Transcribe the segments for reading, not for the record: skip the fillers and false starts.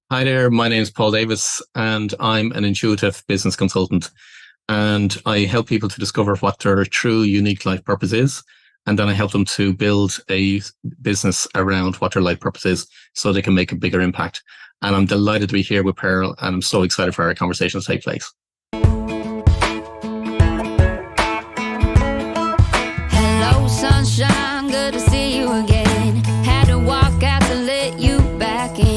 Hi there, my name is Paul Davis, and I'm an intuitive business consultant. And I help people to discover what their true unique life purpose is. And then I help them to build a business around what their life purpose is so they can make a bigger impact. And I'm delighted to be here with Pearl, and I'm so excited for our conversation to take place. Hello, sunshine, good to see you again. Had to walk out to let you back in.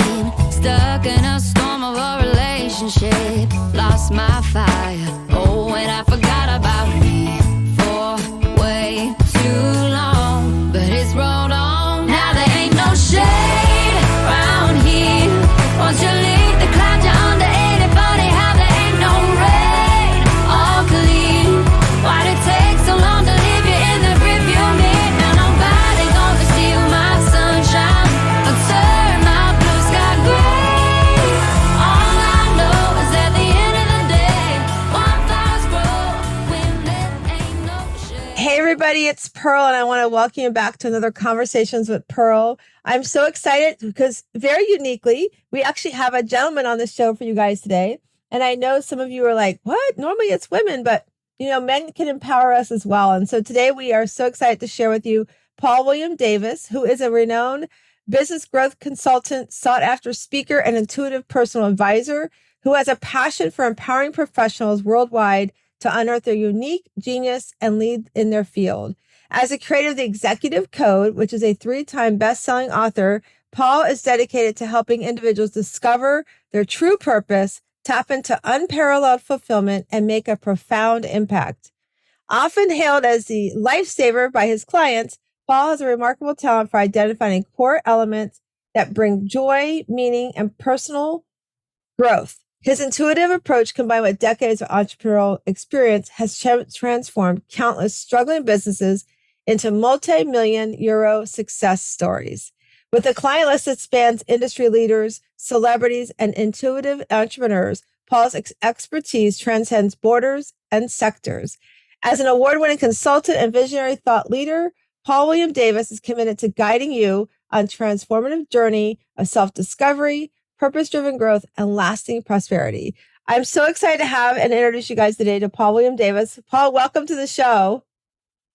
Stuck in a storm of a relationship. Lost my fire. Oh, and I forgot about me for way too long. But it's rolled on. Now there ain't no shade around here. Once you leave the clouds, you're under. Ain't it funny how there ain't no rain or clear? Why'd it take so long to leave you in the rearview mirror? Now nobody gonna steal my sunshine or turn my blue sky gray. All I know is at the end of the day, wildflowers grow when there ain't no shade. Hey everybody, it's Pearl, and I want to welcome you back to another Conversations with Pearl. I'm so excited because very uniquely, we actually have a gentleman on the show for you guys today. And I know some of you are like, what? Normally it's women, but men can empower us as well. And so today we are so excited to share with you Paul William Davis, who is a renowned business growth consultant, sought after speaker, and intuitive personal advisor who has a passion for empowering professionals worldwide to unearth their unique genius and lead in their field. As a creator of the Executive Code, which is a 3-time best-selling author, Paul is dedicated to helping individuals discover their true purpose, tap into unparalleled fulfillment, and make a profound impact. Often hailed as the lifesaver by his clients, Paul has a remarkable talent for identifying core elements that bring joy, meaning, and personal growth. His intuitive approach, combined with decades of entrepreneurial experience, has transformed countless struggling businesses into multi-million euro success stories. With a client list that spans industry leaders, celebrities, and intuitive entrepreneurs, Paul's expertise transcends borders and sectors. As an award-winning consultant and visionary thought leader, Paul William Davis is committed to guiding you on a transformative journey of self-discovery, purpose-driven growth, and lasting prosperity. I'm so excited to have and introduce you guys today to Paul William Davis. Paul, welcome to the show.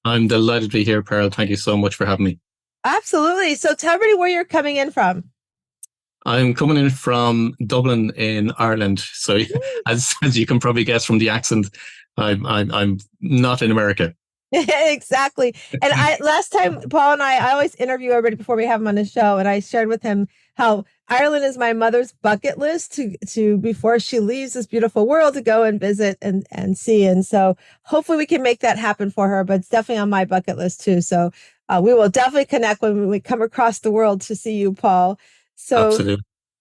I'm delighted to be here, Pearl. Thank you so much for having me. Absolutely. So tell everybody where you're coming in from. I'm coming in from Dublin in Ireland. So as you can probably guess from the accent, I'm not in America. Exactly. And last time, Paul and I always interview everybody before we have him on the show. And I shared with him how Ireland is my mother's bucket list to before she leaves this beautiful world to go and visit and see. And so hopefully we can make that happen for her, but it's definitely on my bucket list too. So we will definitely connect when we come across the world to see you, Paul. Absolutely.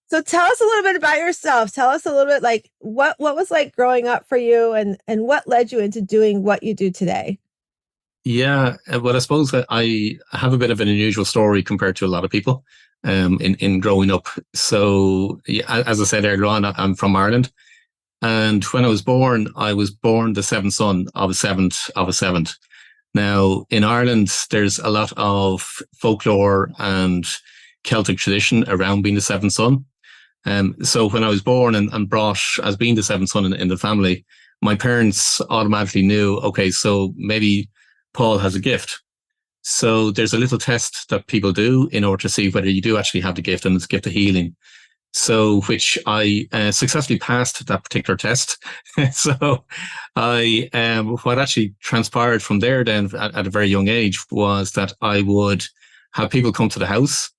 So tell us a little bit about yourself. Tell us a little bit like what was like growing up for you and what led you into doing what you do today? Yeah, well, I suppose that I have a bit of an unusual story compared to a lot of people in growing up. So, yeah, as I said earlier on, I'm from Ireland. And when I was born the seventh son of a seventh. Now, in Ireland, there's a lot of folklore and Celtic tradition around being the seventh son. So when I was born and brought as being the seventh son in the family, my parents automatically knew, okay, so maybe Paul has a gift. So there's a little test that people do in order to see whether you do actually have the gift, and it's a gift of healing. So which I successfully passed that particular test. So what actually transpired from there then at a very young age was that I would have people come to the house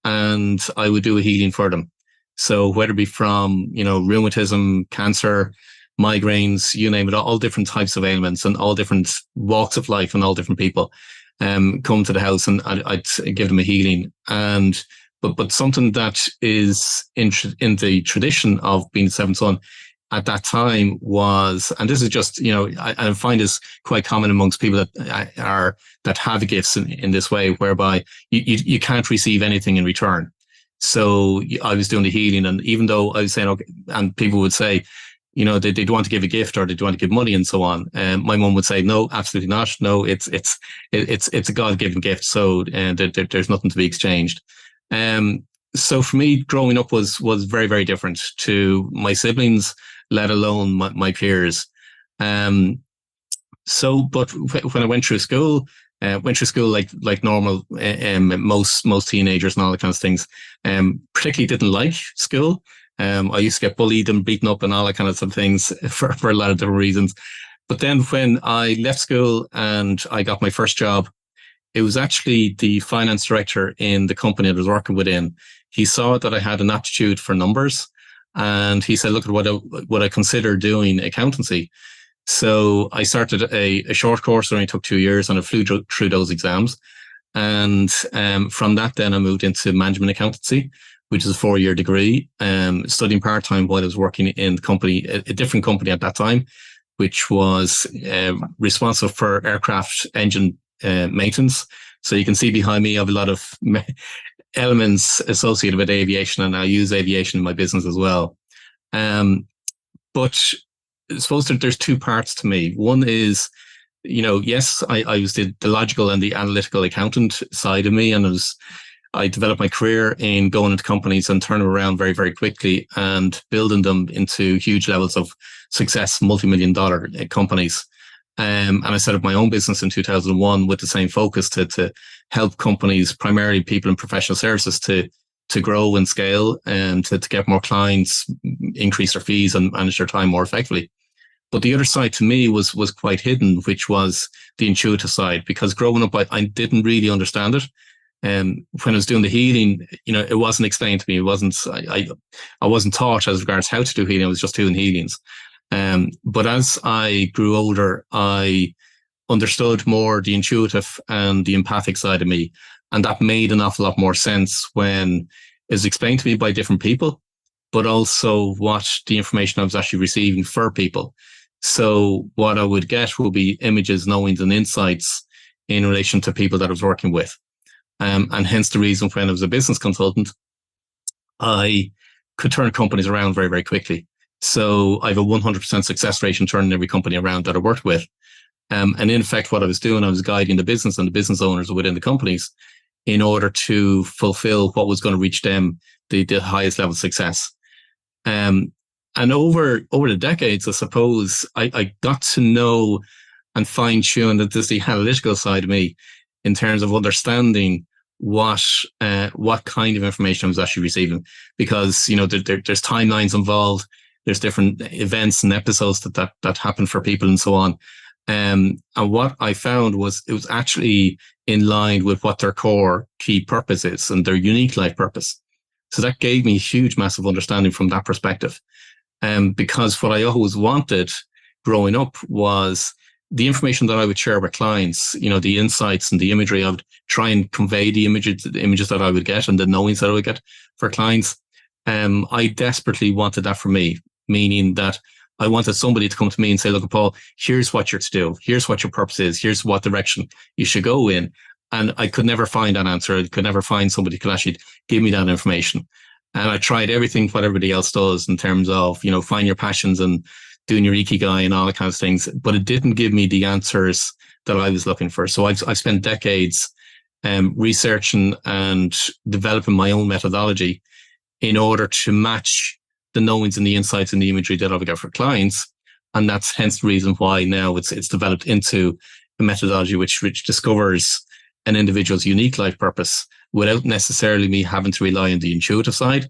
and I would do a healing for them. So whether it be from, rheumatism, cancer, migraines, you name it, all different types of ailments and all different walks of life and all different people come to the house, and I'd give them a healing. But something that is in the tradition of being the seventh son at that time was, and this is just, I find this quite common amongst people that have gifts in this way, whereby you can't receive anything in return. So I was doing the healing, and even though I was saying, okay, and people would say, they'd want to give a gift or they'd want to give money and so on. My mum would say, no, absolutely not. No, it's a God-given gift. So there's nothing to be exchanged. So for me, growing up was very, very different to my siblings, let alone my peers. Um, but when I went through school like normal, most teenagers and all the kinds of things. Particularly didn't like school. I used to get bullied and beaten up and all that kind of things for a lot of different reasons. But then when I left school and I got my first job, it was actually the finance director in the company I was working within. He saw that I had an aptitude for numbers, and he said, "Look at what I consider doing accountancy." So I started a short course that only took 2 years, and I flew through those exams. And from that, then I moved into management accountancy, which is a 4-year degree, studying part time while I was working in the company, a different company at that time, which was responsible for aircraft engine maintenance. So you can see behind me, I have a lot of elements associated with aviation, and I use aviation in my business as well. But I suppose that there's two parts to me. One is, yes, I was the logical and the analytical accountant side of me, and I developed my career in going into companies and turning around very, very quickly and building them into huge levels of success, multi-million-dollar companies. And I set up my own business in 2001 with the same focus to help companies, primarily people in professional services, to grow and scale and to get more clients, increase their fees and manage their time more effectively. But the other side to me was quite hidden, which was the intuitive side, because growing up, I didn't really understand it. When I was doing the healing, it wasn't explained to me. It wasn't, I wasn't taught as regards how to do healing. I was just doing healings. But as I grew older, I understood more the intuitive and the empathic side of me. And that made an awful lot more sense when it was explained to me by different people, but also what the information I was actually receiving for people. So what I would get will be images, knowings, and insights in relation to people that I was working with. And hence the reason when I was a business consultant, I could turn companies around very, very quickly. So I have a 100% success rate in turning every company around that I worked with. And in effect, what I was doing, I was guiding the business and the business owners within the companies in order to fulfill what was going to reach them the highest level of success. And over the decades, I suppose I got to know and fine tune that there's the analytical side of me in terms of understanding what kind of information I was actually receiving, because there's timelines involved, there's different events and episodes that happen for people and so on. And what I found was it was actually in line with what their core key purpose is and their unique life purpose. So that gave me huge, massive understanding from that perspective. Because what I always wanted growing up was the information that I would share with clients, the insights and the imagery. I would try and convey the images that I would get and the knowings that I would get for clients. I desperately wanted that for me, meaning that I wanted somebody to come to me and say, "Look, Paul, here's what you're to do. Here's what your purpose is. Here's what direction you should go in." And I could never find that answer. I could never find somebody who could actually give me that information. And I tried everything what everybody else does in terms of, find your passions and doing your ikigai and all that kind of things. But it didn't give me the answers that I was looking for. So I've spent decades researching and developing my own methodology in order to match the knowings and the insights and the imagery that I would get for clients. And that's hence the reason why now it's developed into a methodology which discovers an individual's unique life purpose without necessarily me having to rely on the intuitive side.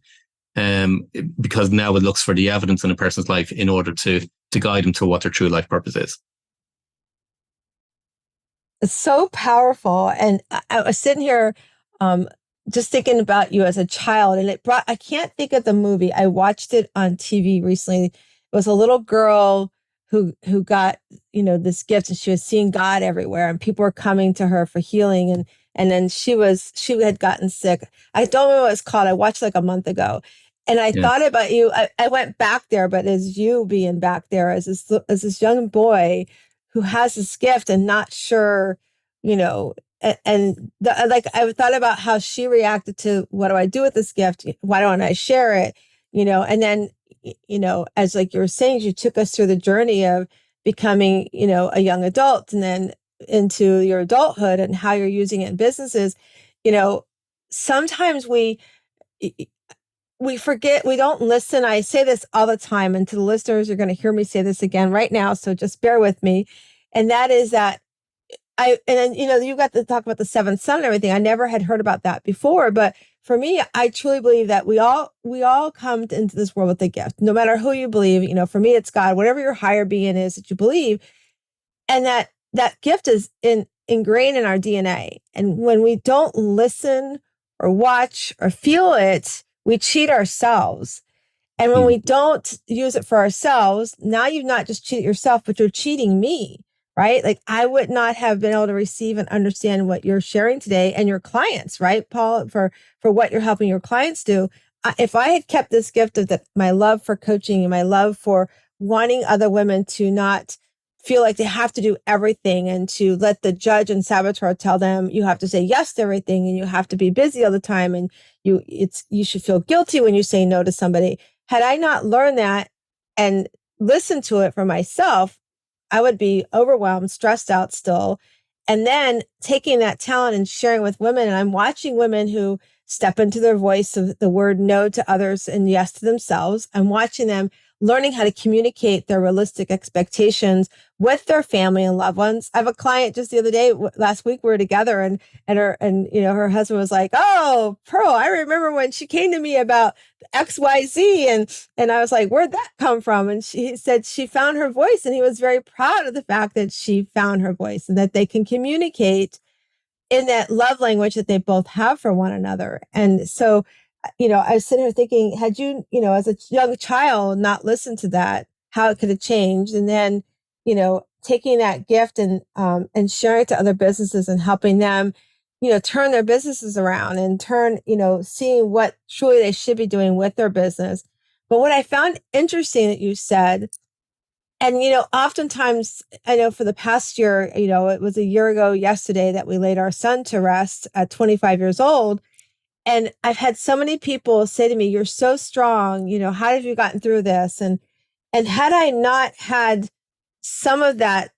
Because now it looks for the evidence in a person's life in order to guide them to what their true life purpose is. It's so powerful. And I was sitting here just thinking about you as a child, and I can't think of the movie. I watched it on TV recently. It was a little girl who got, this gift, and she was seeing God everywhere, and people were coming to her for healing. And then she had gotten sick. I don't know what it's called. I watched like a month ago. And I thought about you. I went back there, but as you being back there as this young boy who has this gift and not sure, I thought about how she reacted to, what do I do with this gift? Why don't I share it? And then, as like you were saying, you took us through the journey of becoming, a young adult, and then into your adulthood and how you're using it in businesses. Sometimes we we forget, we don't listen. I say this all the time, and to the listeners, you're going to hear me say this again right now. So just bear with me. And that is that and then, you got to talk about the seventh son and everything. I never had heard about that before, but for me, I truly believe that we all come into this world with a gift, no matter who you believe. For me, it's God, whatever your higher being is that you believe. And that gift is ingrained in our DNA. And when we don't listen or watch or feel it, we cheat ourselves. And when we don't use it for ourselves, now you've not just cheated yourself, but you're cheating me, right? Like I would not have been able to receive and understand what you're sharing today and your clients, right, Paul, for what you're helping your clients do. If I had kept this gift of my love for coaching and my love for wanting other women to not feel like they have to do everything and to let the judge and saboteur tell them you have to say yes to everything and you have to be busy all the time and you should feel guilty when you say no to somebody. Had I not learned that and listened to it for myself, I would be overwhelmed, stressed out still. And then taking that talent and sharing with women. And I'm watching women who step into their voice of the word no to others and yes to themselves. I'm watching them learning how to communicate their realistic expectations with their family and loved ones. I have a client just the other day, last week we were together and her husband was like, "Oh, Pearl, I remember when she came to me about XYZ." And I was like, "Where'd that come from?" And she said she found her voice, and he was very proud of the fact that she found her voice and that they can communicate in that love language that they both have for one another. And so, I was sitting here thinking, had you, as a young child, not listened to that, how it could have changed. And then, taking that gift and sharing it to other businesses and helping them, turn their businesses around and seeing what truly they should be doing with their business. But what I found interesting that you said, and, oftentimes I know for the past year, it was a year ago yesterday that we laid our son to rest at 25 years old. And I've had so many people say to me, "You're so strong. How have you gotten through this?" And had I not had some of that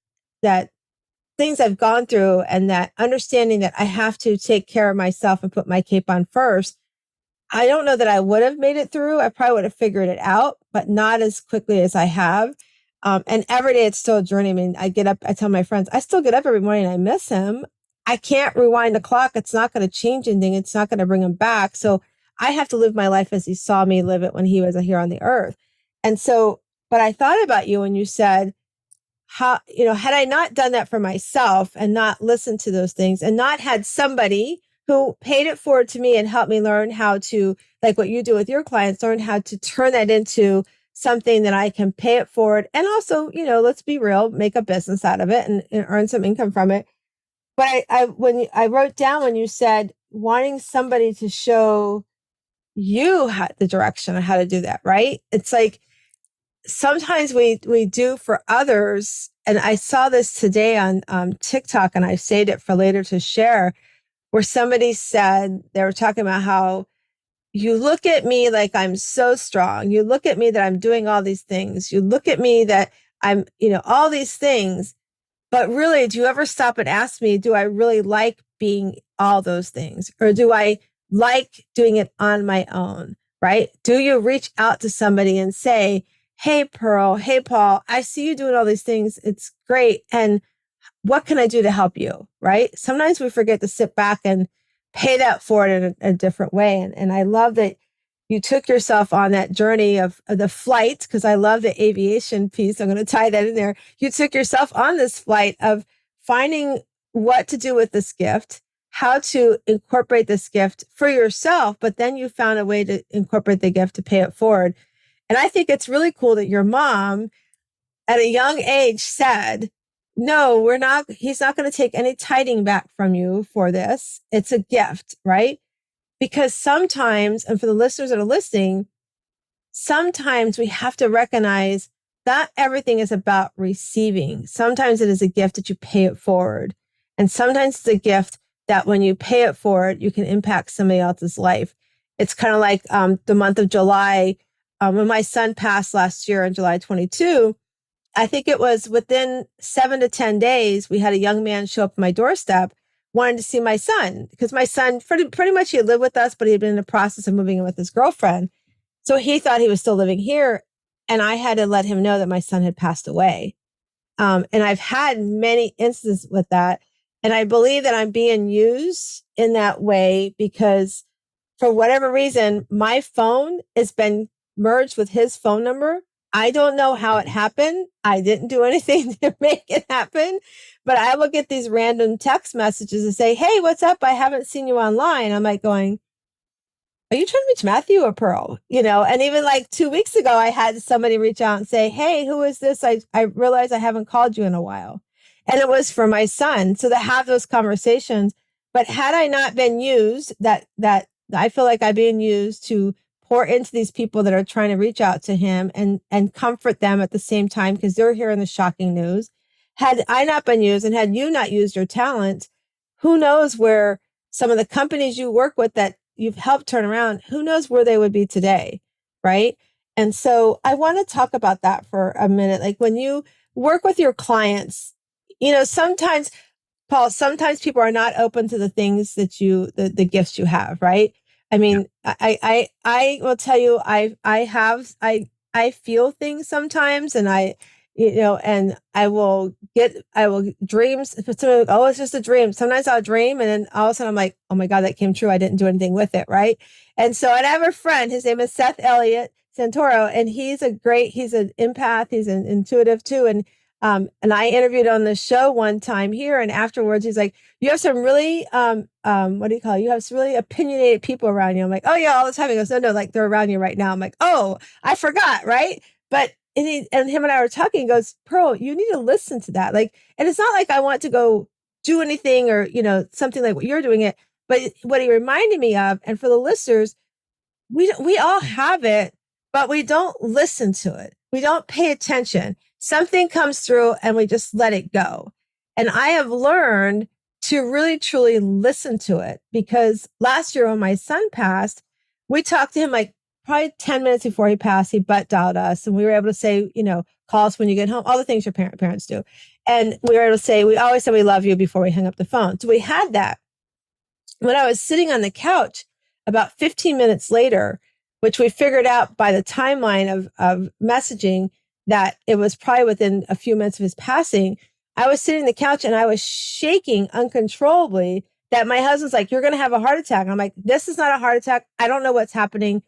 things I've gone through and that understanding that I have to take care of myself and put my cape on first, I don't know that I would have made it through. I probably would have figured it out, but not as quickly as I have. And every day it's still a journey. I mean, I get up, I tell my friends, I still get up every morning and I miss him. I can't rewind the clock. It's not going to change anything. It's not going to bring him back. So I have to live my life as he saw me live it when he was here on the earth. And so, but I thought about you when you said, how, had I not done that for myself and not listened to those things and not had somebody who paid it forward to me and helped me learn how to, like what you do with your clients, learn how to turn that into something that I can pay it forward. And also, let's be real, make a business out of it and earn some income from it. But I wrote down when you said wanting somebody to show you the direction on how to do that, right? It's like sometimes we do for others. And I saw this today on TikTok, and I saved it for later to share, where somebody said, they were talking about how you look at me like I'm so strong. You look at me that I'm doing all these things. You look at me that I'm, all these things. But really, do you ever stop and ask me, do I really like being all those things? Or do I like doing it on my own, right? Do you reach out to somebody and say, "Hey, Pearl, hey, Paul, I see you doing all these things. It's great. And what can I do to help you?" Right? Sometimes we forget to sit back and pay that forward in a different way. And I love that you took yourself on that journey of the flight, because I love the aviation piece. I'm going to tie that in there. You took yourself on this flight of finding what to do with this gift, how to incorporate this gift for yourself, but then you found a way to incorporate the gift to pay it forward. And I think it's really cool that your mom at a young age said, "No, he's not going to take any tiding back from you for this. It's a gift," right? Because sometimes, and for the listeners that are listening, sometimes we have to recognize that everything is about receiving. Sometimes it is a gift that you pay it forward. And sometimes it's a gift that when you pay it forward, you can impact somebody else's life. It's kind of like the month of July, when my son passed last year on July 22, I think it was within 7 to 10 days, we had a young man show up at my doorstep wanted to see my son, because my son pretty much, he had lived with us, but he had been in the process of moving in with his girlfriend. So he thought he was still living here. And I had to let him know that my son had passed away. And I've had many instances with that. And I believe that I'm being used in that way because for whatever reason, my phone has been merged with his phone number. I don't know how it happened. I didn't do anything to make it happen, but I will get these random text messages and say, "Hey, what's up? I haven't seen you online." I'm like going, "Are you trying to reach Matthew or Pearl?" And even like 2 weeks ago, I had somebody reach out and say, "Hey, who is this? I realized I haven't called you in a while." And it was for my son. So to have those conversations, but had I not been used, that I feel like I'm being used to pour into these people that are trying to reach out to him and comfort them at the same time, because they're hearing the shocking news. Had I not been used and had you not used your talent, who knows where some of the companies you work with that you've helped turn around, who knows where they would be today, right? And so I want to talk about that for a minute. Like when you work with your clients, sometimes, Paul, sometimes people are not open to the things that the gifts you have, right? I mean, I will tell you, I feel things sometimes, and and I will dreams. Oh, it's just a dream. Sometimes I'll dream, and then all of a sudden I'm like, oh my God, that came true. I didn't do anything with it, right? And so I have a friend. His name is Seth Elliott Santoro, and he's an empath. He's an intuitive too, and I interviewed on the show one time here, and afterwards he's like, "You have some really what do you call it? You have some really opinionated people around you." I'm like, "Oh yeah, all the time." He goes, "No, like they're around you right now." I'm like, "Oh, I forgot," right? But and him and I were talking. He goes, "Pearl, you need to listen to that." Like, and it's not like I want to go do anything or something like what you're doing it, but what he reminded me of, and for the listeners, we all have it, but we don't listen to it. We don't pay attention. Something comes through and we just let it go. And I have learned to really, truly listen to it, because last year when my son passed, we talked to him like probably 10 minutes before he passed. He butt dialed us, and we were able to say, call us when you get home, all the things your parents do. And we were able to say, we always said we love you before we hung up the phone. So we had that. When I was sitting on the couch about 15 minutes later, which we figured out by the timeline of messaging, that it was probably within a few minutes of his passing, I was sitting on the couch and I was shaking uncontrollably, that my husband's like, "You're going to have a heart attack." And I'm like, "This is not a heart attack. I don't know what's happening."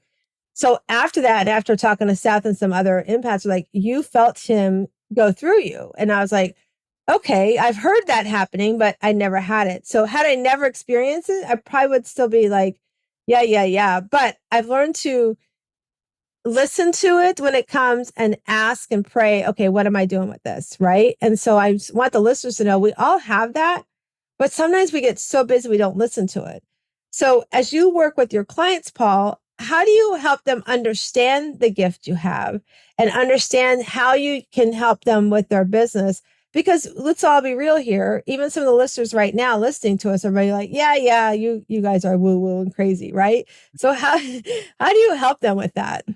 So after that, after talking to Seth and some other empaths, like, "You felt him go through you." And I was like, okay, I've heard that happening, but I never had it. So had I never experienced it, I probably would still be like, yeah. But I've learned to listen to it when it comes and ask and pray, okay, what am I doing with this? Right. And so I want the listeners to know we all have that, but sometimes we get so busy we don't listen to it. So as you work with your clients, Paul, how do you help them understand the gift you have and understand how you can help them with their business? Because let's all be real here. Even some of the listeners right now listening to us are really like, yeah, you guys are woo-woo and crazy, right? So how do you help them with that?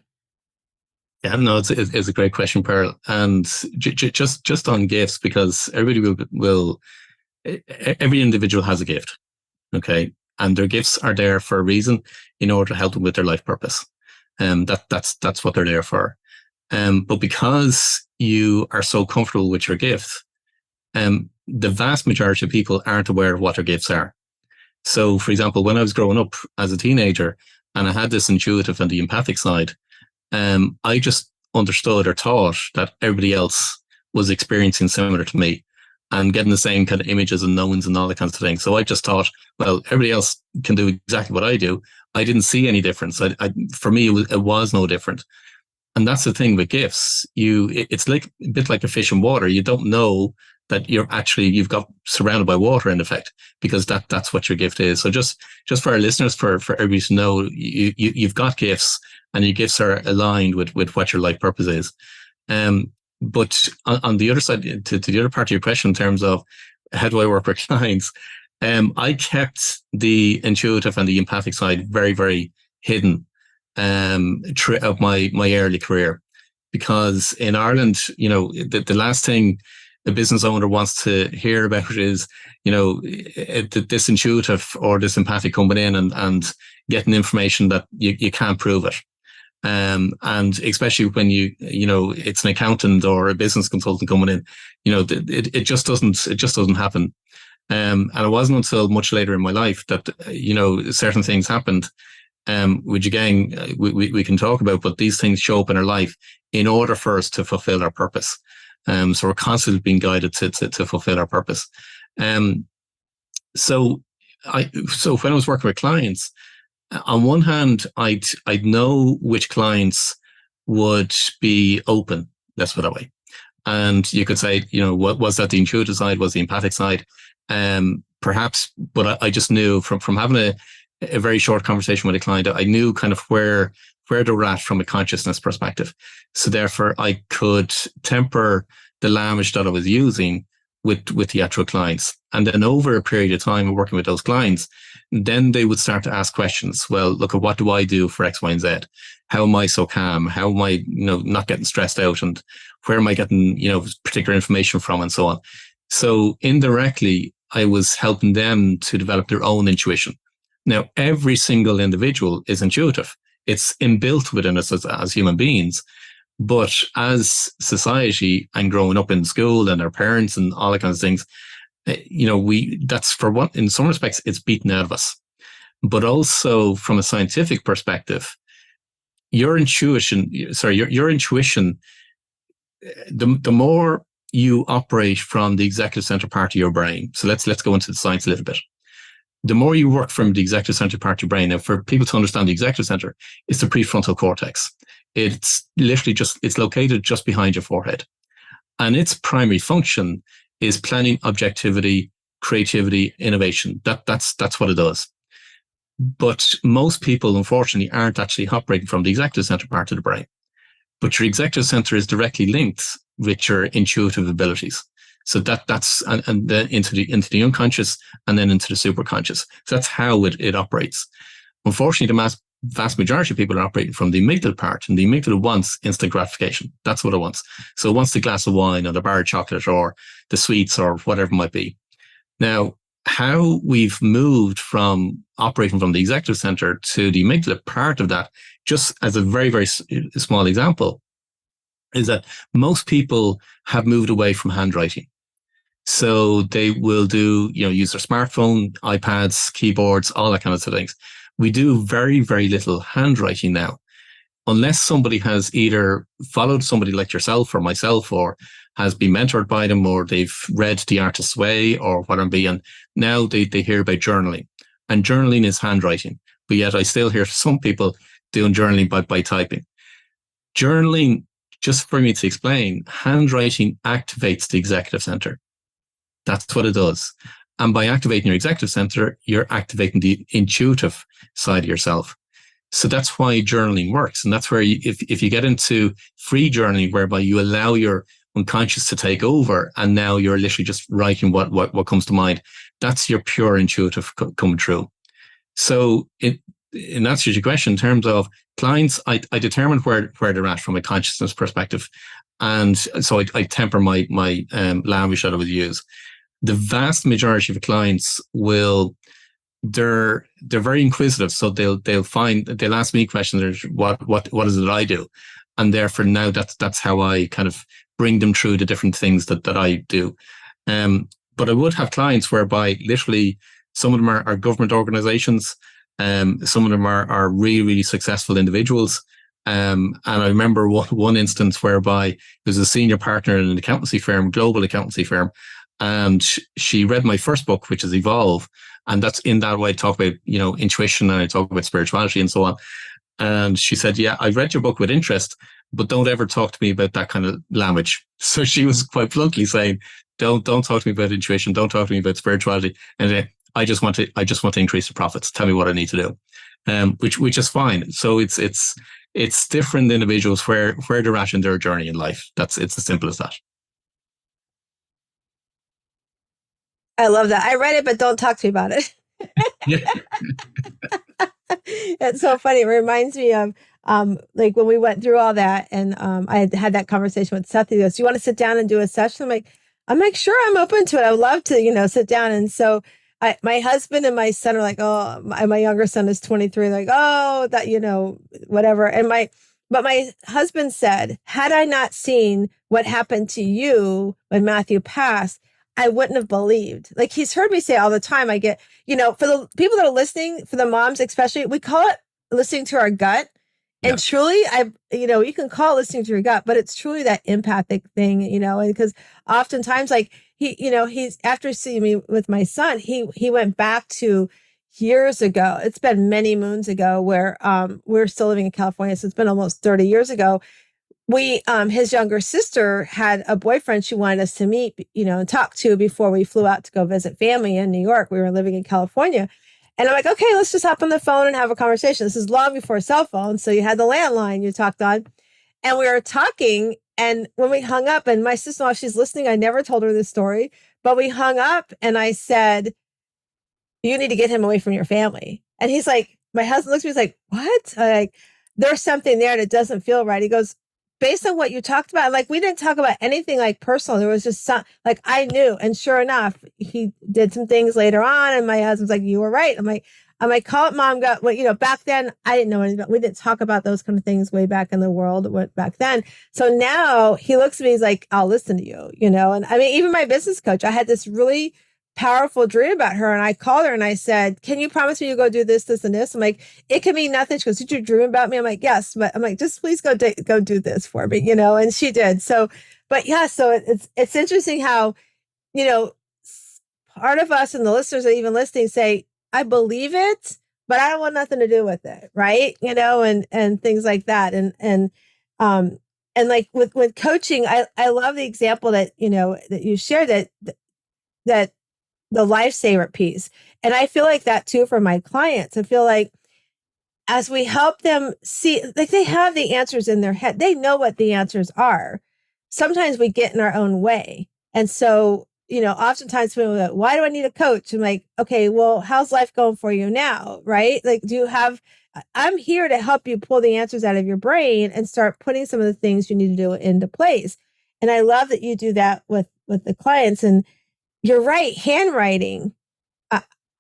Yeah, no, it's a great question, Pearl. And just on gifts, because everybody every individual has a gift, okay? And their gifts are there for a reason, in order to help them with their life purpose. That's what they're there for. But because you are so comfortable with your gift, the vast majority of people aren't aware of what their gifts are. So, for example, when I was growing up as a teenager and I had this intuitive and the empathic side, I just understood or thought that everybody else was experiencing similar to me and getting the same kind of images and knowings and all that kinds of thing. So I just thought, well, everybody else can do exactly what I do. I didn't see any difference. For me, it was no different. And that's the thing with gifts. It's like a bit like a fish in water. You don't know that you've got surrounded by water in effect, because that's what your gift is. So just for our listeners, for everybody to know, you've got gifts, and your gifts are aligned with what your life purpose is. But on the other side, to the other part of your question, in terms of how do I work with clients, I kept the intuitive and the empathic side very, very hidden of my early career, because in Ireland, the last thing a business owner wants to hear about is, this intuitive or this empathic coming in and getting information that you can't prove it. And especially when it's an accountant or a business consultant coming in, it just doesn't happen. And it wasn't until much later in my life that, certain things happened, which again, we can talk about, but these things show up in our life in order for us to fulfill our purpose. So we're constantly being guided to fulfill our purpose. So when I was working with clients, on one hand, I'd know which clients would be open, let's put it that way. And you could say, what was that, the intuitive side, was the empathic side? Perhaps, but I just knew from having a very short conversation with a client, I knew kind of where they were at from a consciousness perspective. So therefore I could temper the language that I was using with the actual clients. And then over a period of time of working with those clients, then they would start to ask questions. Well, look, what do I do for X, Y, and Z? How am I so calm? How am I, not getting stressed out? And where am I getting, particular information from, and so on? So indirectly, I was helping them to develop their own intuition. Now, every single individual is intuitive. It's inbuilt within us as human beings. But as society and growing up in school and our parents and all that kinds of things, that's for what, in some respects, it's beaten out of us. But also from a scientific perspective, your intuition, the more you operate from the executive center part of your brain. So let's go into the science a little bit. The more you work from the executive center part of your brain, now for people to understand the executive center, it's the prefrontal cortex. It's literally it's located just behind your forehead. And its primary function is planning, objectivity, creativity, innovation. That's what it does. But most people, unfortunately, aren't actually operating from the executive center part of the brain. But your executive center is directly linked with your intuitive abilities. So that's and then into the unconscious and then into the superconscious. So that's how it operates. Unfortunately, the vast majority of people are operating from the amygdala part, and the amygdala wants instant gratification. That's what it wants. So it wants the glass of wine or the bar of chocolate or the sweets or whatever it might be. Now, how we've moved from operating from the executive center to the amygdala part of that, just as a very, very small example, is that most people have moved away from handwriting. So they will use their smartphone, iPads, keyboards, all that kind of things. We do very, very little handwriting now, unless somebody has either followed somebody like yourself or myself, or has been mentored by them, or they've read The Artist's Way or whatever. And now they hear about journaling, and journaling is handwriting. But yet I still hear some people doing journaling by typing. Journaling, just for me to explain, handwriting activates the executive center. That's what it does. And by activating your executive center, you're activating the intuitive side of yourself. So that's why journaling works. And that's where if you get into free journaling, whereby you allow your unconscious to take over, and now you're literally just writing what comes to mind, that's your pure intuitive coming through. So in answer to your question, in terms of clients, I determine where they're at from a consciousness perspective. And so I temper my language that I would use. The vast majority of clients they're very inquisitive. So they'll ask me questions. What is it that I do? And therefore now that's how I kind of bring them through the different things that I do. But I would have clients whereby literally some of them are government organizations. Some of them are really, really successful individuals. And I remember one instance whereby there was a senior partner in an accountancy firm, global accountancy firm. And she read my first book, which is Evolve. And that's in that way I talk about, intuition, and I talk about spirituality and so on. And she said, yeah, I read your book with interest, but don't ever talk to me about that kind of language. So she was quite bluntly saying, don't talk to me about intuition. Don't talk to me about spirituality. And I just want to increase the profits. Tell me what I need to do. Which is fine. So it's different individuals where they're at in their journey in life. It's as simple as that. I love that. I read it, but don't talk to me about it. It's so funny. It reminds me of like when we went through all that, and I had that conversation with Seth. He goes, "Do you want to sit down and do a session?" I'm like, I'm like, sure, I'm open to it. I would love to, sit down. And so my husband and my son are like, oh, my younger son is 23. Like, oh, that, whatever. But my husband said, had I not seen what happened to you when Matthew passed, I wouldn't have believed. Like he's heard me say all the time, I get, for the people that are listening, for the moms especially, we call it listening to our gut. And truly, you can call it listening to your gut, but it's truly that empathic thing, because oftentimes like he's after seeing me with my son, he went back to years ago. It's been many moons ago where we're still living in California. So it's been almost 30 years ago. His younger sister had a boyfriend she wanted us to meet, and talk to before we flew out to go visit family in New York. We were living in California. And I'm like, okay, let's just hop on the phone and have a conversation. This is long before cell phones. So you had the landline you talked on. And we were talking. And when we hung up, and my sister-in-law, she's listening. I never told her this story, but we hung up and I said, you need to get him away from your family. And he's like, my husband looks at me, he's like, what? I'm like, there's something there that doesn't feel right. He goes, based on what you talked about, like we didn't talk about anything like personal. There was just some, like I knew. And sure enough, he did some things later on. And my husband's like, you were right. I'm like, call it mom. Back then I didn't know anything. We didn't talk about those kind of things way back in the world back then. So now he looks at me, he's like, I'll listen to you, and I mean, even my business coach, I had this really powerful dream about her. And I called her and I said, can you promise me you go do this, this, and this? I'm like, it can mean nothing. She goes, did you dream about me? I'm like, yes. But I'm like, just please go do this for me, and she did. So, but yeah, so it's interesting how, part of us and the listeners that are even listening say, I believe it, but I don't want nothing to do with it. Right. And things like that. And like with coaching, I love the example that, that you shared that the lifesaver piece. And I feel like that too for my clients. I feel like as we help them see, like they have the answers in their head, they know what the answers are. Sometimes we get in our own way. And so, oftentimes people are like, why do I need a coach? I'm like, okay, well, how's life going for you now? Right? Like, I'm here to help you pull the answers out of your brain and start putting some of the things you need to do into place. And I love that you do that with the clients. And you're right, handwriting.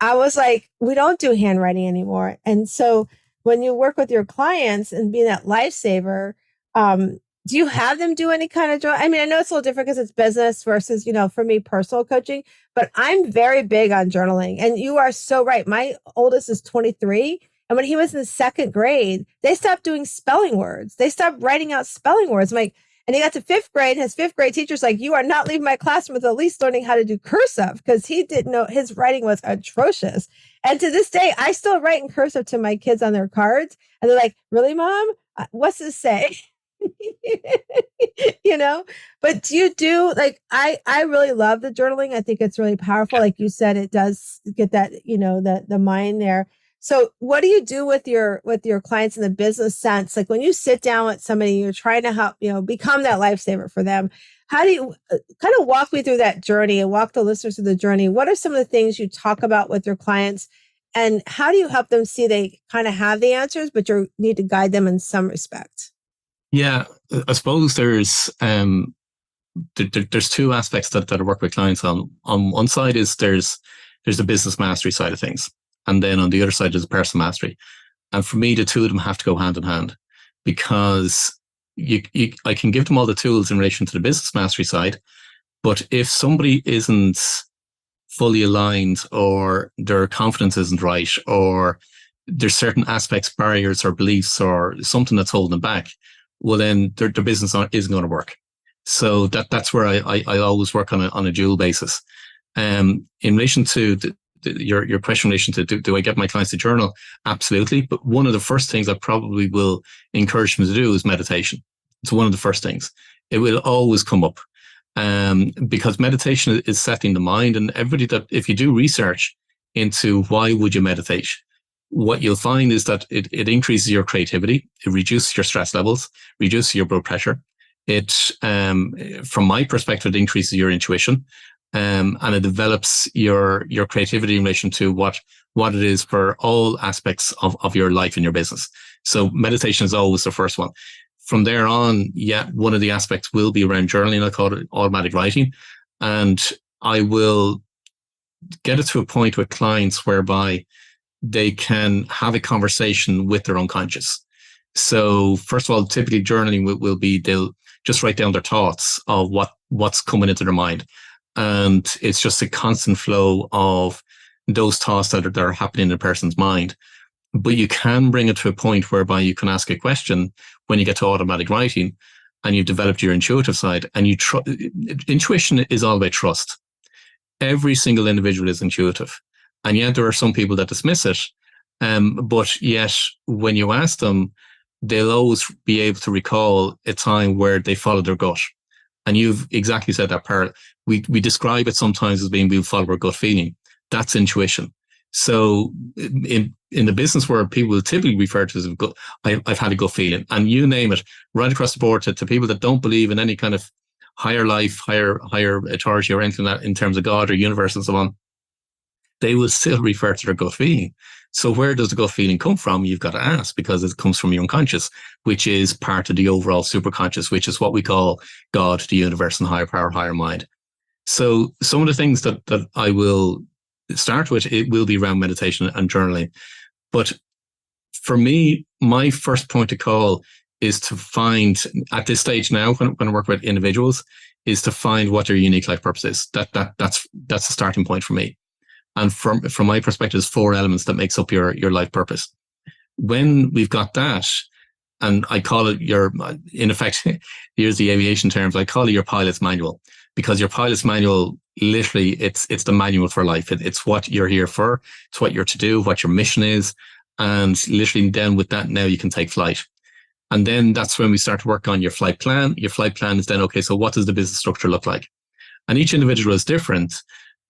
I was like, we don't do handwriting anymore. And so when you work with your clients and being that lifesaver, do you have them do any kind of job? I mean, I know it's a little different because it's business versus, for me, personal coaching, but I'm very big on journaling. And you are so right. My oldest is 23. And when he was in the second grade, they stopped doing spelling words. They stopped writing out spelling words. I'm like, and he got to fifth grade. His fifth grade teacher's like, you are not leaving my classroom with at least learning how to do cursive, because he didn't know his writing was atrocious. And to this day, I still write in cursive to my kids on their cards. And they're like, really, Mom? What's this say? But do you do like, I really love the journaling. I think it's really powerful. Like you said, it does get that, the mind there. So what do you do with your clients in the business sense? Like when you sit down with somebody, you're trying to help, become that lifesaver for them. How do you kind of walk me through that journey and walk the listeners through the journey? What are some of the things you talk about with your clients, and how do you help them see they kind of have the answers, but you need to guide them in some respect? Yeah, I suppose there's two aspects that I work with clients on. On one side is there's the business mastery side of things. And then on the other side is personal mastery. And for me, the two of them have to go hand in hand, because I can give them all the tools in relation to the business mastery side. But if somebody isn't fully aligned, or their confidence isn't right, or there's certain aspects, barriers or beliefs or something that's holding them back, well, then their business isn't going to work. So that's where I always work on a dual basis. In relation to your question in relation to do I get my clients to journal? Absolutely. But one of the first things I probably will encourage them to do is meditation. It's one of the first things. It will always come up, because meditation is setting the mind. And if you do research into why would you meditate, what you'll find is that it increases your creativity, it reduces your stress levels, reduces your blood pressure. It, from my perspective, it increases your intuition. And it develops your creativity in relation to what it is for all aspects of your life and your business. So meditation is always the first one. From there on, one of the aspects will be around journaling. I call it automatic writing. And I will get it to a point with clients whereby they can have a conversation with their unconscious. So first of all, typically journaling will be, they'll just write down their thoughts of what's coming into their mind. And it's just a constant flow of those thoughts that are happening in a person's mind. But you can bring it to a point whereby you can ask a question when you get to automatic writing and you've developed your intuitive side. And intuition is all about trust. Every single individual is intuitive. And yet there are some people that dismiss it. But yet when you ask them, they'll always be able to recall a time where they followed their gut. And you've exactly said that, Pearl. We describe it sometimes as being, we'll follow our gut feeling. That's intuition. So in the business world, people will typically refer to it as I've had a gut feeling. And you name it, right across the board to people that don't believe in any kind of higher life, higher authority or anything like that in terms of God or universe and so on, they will still refer to their gut feeling. So where does the gut feeling come from? You've got to ask, because it comes from your unconscious, which is part of the overall superconscious, which is what we call God, the universe, and higher power, higher mind. So some of the things that I will start with, it will be around meditation and journaling. But for me, my first point of call is to find, at this stage now, when I work with individuals, is to find what their unique life purpose is. That's the starting point for me. And from my perspective, there's 4 elements that makes up your life purpose. When we've got that, and I call it in effect, here's the aviation terms, I call it your pilot's manual, because your pilot's manual, literally, it's the manual for life. It's what you're here for. It's what you're to do, what your mission is. And literally then with that, now you can take flight. And then that's when we start to work on your flight plan. Your flight plan is then, okay, so what does the business structure look like? And each individual is different.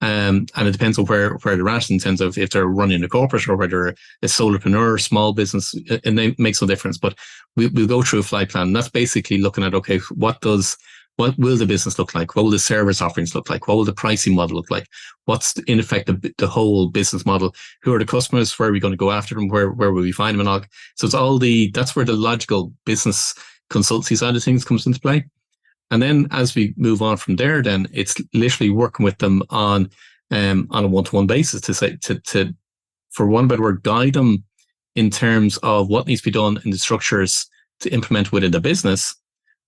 And it depends on where they're at in terms of if they're running a corporate or whether a solopreneur, small business, and they makes no difference. But we'll go through a flight plan. And that's basically looking at, okay, what will the business look like? What will the service offerings look like? What will the pricing model look like? What's in effect the whole business model? Who are the customers? Where are we going to go after them? Where will we find them and all? So it's that's where the logical business consultancy side of things comes into play. And then as we move on from there, then it's literally working with them on a one-to-one basis to for one better word, guide them in terms of what needs to be done in the structures to implement within the business,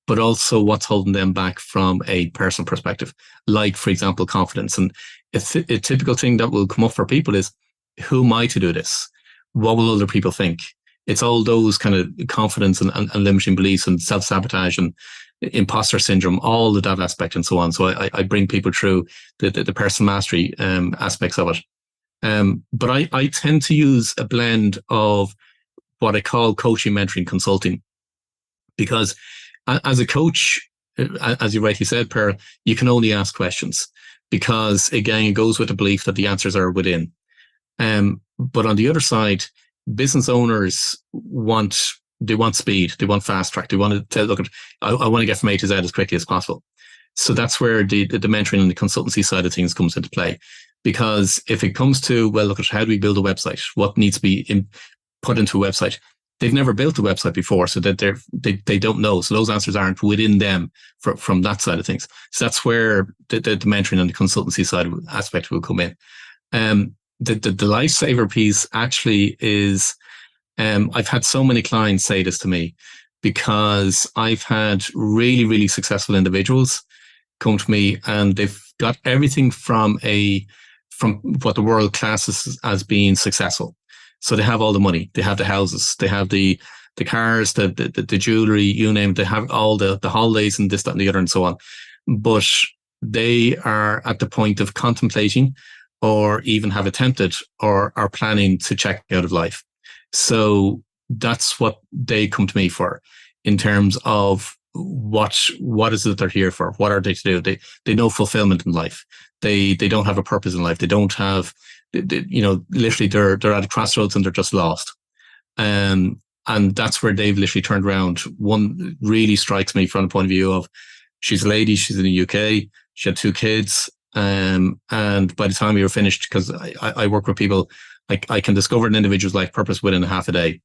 but also what's holding them back from a personal perspective. Like, for example, confidence. And a typical thing that will come up for people is, who am I to do this? What will other people think? It's all those kind of confidence and limiting beliefs and self-sabotage and imposter syndrome, all of that aspect and so on. So I bring people through the personal mastery aspects of it. But I tend to use a blend of what I call coaching, mentoring, consulting, because as a coach, as you rightly said, Per, you can only ask questions, because again, it goes with the belief that the answers are within. But on the other side, business owners want speed, they want fast track, they want to tell, look, I want to get from A to Z as quickly as possible. So that's where the mentoring and the consultancy side of things comes into play. Because if it comes to, well, look at how do we build a website? What needs to be put into a website? They've never built a website before, so that they don't know. So those answers aren't within them from that side of things. So that's where the mentoring and the consultancy side aspect will come in. The lifesaver piece actually is, I've had so many clients say this to me, because I've had really, really successful individuals come to me and they've got everything from what the world classes as being successful. So they have all the money, they have the houses, they have the cars, the jewelry, you name it, they have all the holidays and this, that, and the other, and so on. But they are at the point of contemplating, or even have attempted or are planning to check out of life. So that's what they come to me for, in terms of what is it they're here for? What are they to do? They know fulfillment in life. They don't have a purpose in life. They don't have, literally they're at a crossroads and they're just lost. And that's where they've literally turned around. One really strikes me from the point of view of, she's a lady, she's in the UK, she had 2 kids. And by the time we were finished, because I work with people, I can discover an individual's life purpose within a half a day.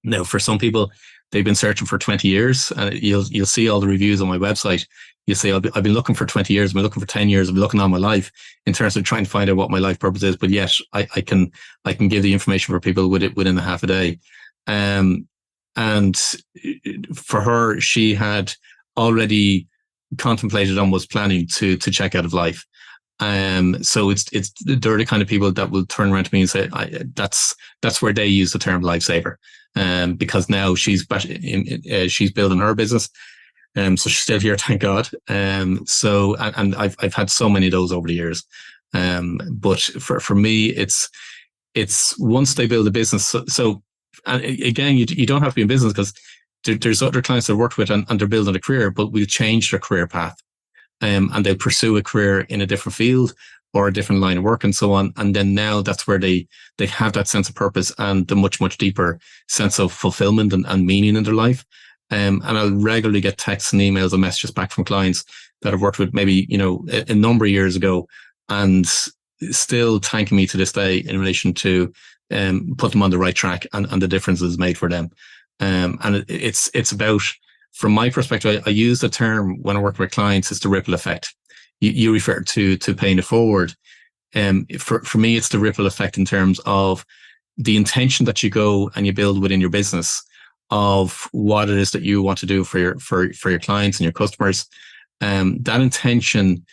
Now, for some people, they've been searching for 20 years, and you'll see all the reviews on my website. You say, I've been looking for 20 years, I've been looking for 10 years, I've been looking all my life in terms of trying to find out what my life purpose is. But yet I can give the information for people within a half a day. And for her, she had already contemplated and was planning to check out of life. So they're the kind of people that will turn around to me and say, that's where they use the term lifesaver. Because now she's building her business. So she's still here, thank God. So I've had so many of those over the years. But for me, it's once they build a business. So and again, you don't have to be in business, because there's other clients I've worked with and they're building a career, but we've changed their career path. And they'll pursue a career in a different field or a different line of work and so on. And then now that's where they have that sense of purpose and the much, much deeper sense of fulfillment and meaning in their life. And I'll regularly get texts and emails and messages back from clients that I've worked with maybe, a number of years ago, and still thanking me to this day in relation to put them on the right track and the differences made for them. And it's about, from my perspective, I use the term when I work with clients, it's the ripple effect. You refer to paying it forward. For me, it's the ripple effect in terms of the intention that you go and you build within your business of what it is that you want to do for your clients and your customers. That intention,